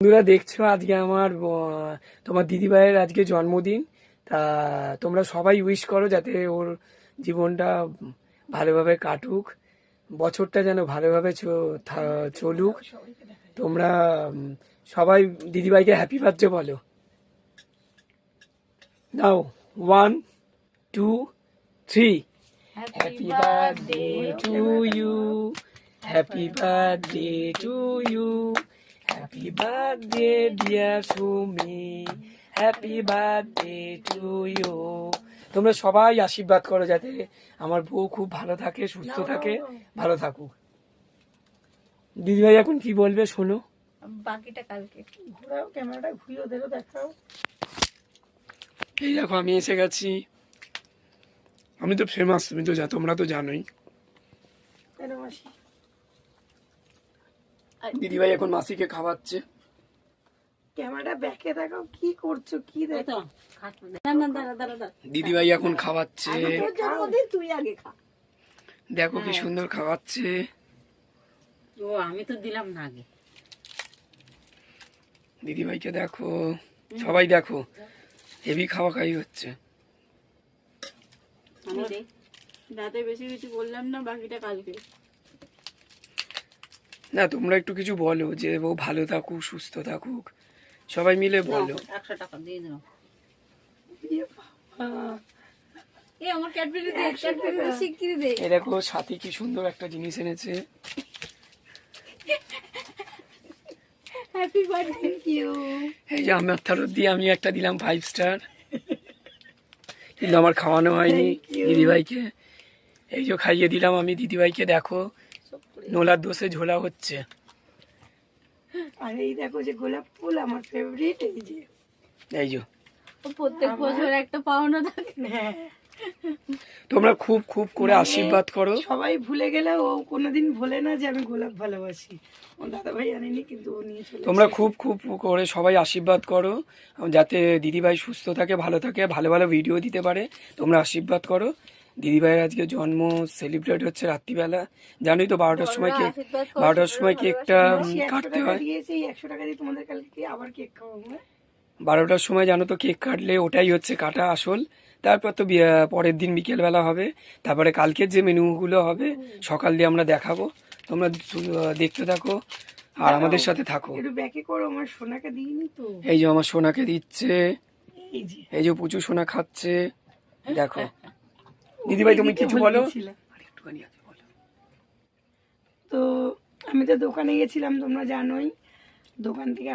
বন্ধুরা দেখছো আজকে আমার তোমার দিদিভাইয়ের আজকে জন্মদিন। তা তোমরা সবাই উইশ করো যাতে ওর জীবনটা ভালোভাবে কাটুক, বছরটা যেন ভালোভাবে চলুক। তোমরা সবাই দিদিভাইকে হ্যাপি বার্থডে বলো। নাও 1 2 3। Happy birthday to you, happy birthday to you, happy birthday dear Sumi, happy birthday to you. তোমরা সবাই আশীর্বাদ করো যাতে আমার বউ খুব ভালো থাকে, সুস্থ থাকে, ভালো থাকুক। দিদিভাই এখন কি বলবে শোনো। বাকিটা কালকে ঘোরাও, ক্যামেরাটা ঘুরিয়ে ওদেরও দেখাও। এই দেখো আমি এসে গেছি। আমি তো ফেমাস, তুমি তো তোমরা তো জানোই। কেন মাসি? দিদিভাই এখন মাসিকে খাওয়াচ্ছে। ক্যামেরাটা ব্যাকে দেখাও, কি করছো, কি দেখো। দিদিভাই এখন খাওয়াচ্ছে, তুই আগে খা। দেখো কি সুন্দর খাওয়াচ্ছে। ও আমি তো দিলাম না আগে। দিদিভাইকে দেখো, সবাই দেখো, হেভি খাওয়া খাই হচ্ছে। রাতে বেশি কিছু বললাম না, বাকিটা কালকে। না তোমরা একটু কিছু বলো যে ও ভালো থাকুক, সুস্থ থাকুক, সবাই মিলে বলো। 100 টাকা দিয়ে দাও। এ আমার ক্যাডবেরি দে, ক্যাডবেরি শিগগিরই দে। এই দেখো সাথী কি সুন্দর একটা জিনিস এনেছে। Happy birthday you. এই যে আমার তরফ দিয়ে আমি একটা দিলাম 5 স্টার, কিন্তু আমার খাওয়ানো হয়নি দিদিভাইকে। এই যে খাইয়ে দিলাম আমি দিদিভাইকে। দেখো নোলার দোষে ঝোলা হচ্ছে। আর এই দেখো যে গোলাপ ফুল আমার ফেভারিট। এই যে এই যে প্রত্যেক বছর একটা পাওনা থাকে। হ্যাঁ, তোমরা খুব খুব করে আশীর্বাদ করো। সবাই ভুলে গেলে ও কোনোদিন ভোলে না যে আমি গোলাপ ভালোবাসি। ও দাদা ভাই আনেনি, কিন্তু ও নিয়ে চলে তোমরা খুব খুব করে সবাই আশীর্বাদ করো যাতে দিদিভাই সুস্থ থাকে, ভালো থাকে, ভালো ভালো ভিডিও দিতে পারে। তোমরা আশীর্বাদ করো। দিদিভাইয়ের আজকে জন্ম সেলিব্রেট হচ্ছে রাত্রিবেলা, জানোই তো 12টার সময় কেক, 12টার সময় কেকটা কাটতে হয়। দিয়েছি। 100 টাকা দিয়ে তোমাদের কালকে আবার কেক খাওয়াবো। 12টার সময় জানো তো কেক কাটলে ওটাই হচ্ছে কাটা আসল। তারপর তো পরের দিন বিকেলবেলা হবে, তারপরে কালকের যে মেনুগুলো হবে সকাল দিয়ে আমরা দেখাবো। তোমরা দেখতে থাকো আর আমাদের সাথে থাকো। একটু ব্যাকে করো, আমার সোনাকে দিইনি তো। এই যে আমার সোনাকে দিচ্ছে, এই যে এই যে পুচু সোনা খাচ্ছে। দেখো দিদিভাই তুমি কিছু বলো। আরেকটুখানি আছে বলো। তো আমি তো দোকানে গেছিলাম, তোমরা জানোই। দোকান থেকে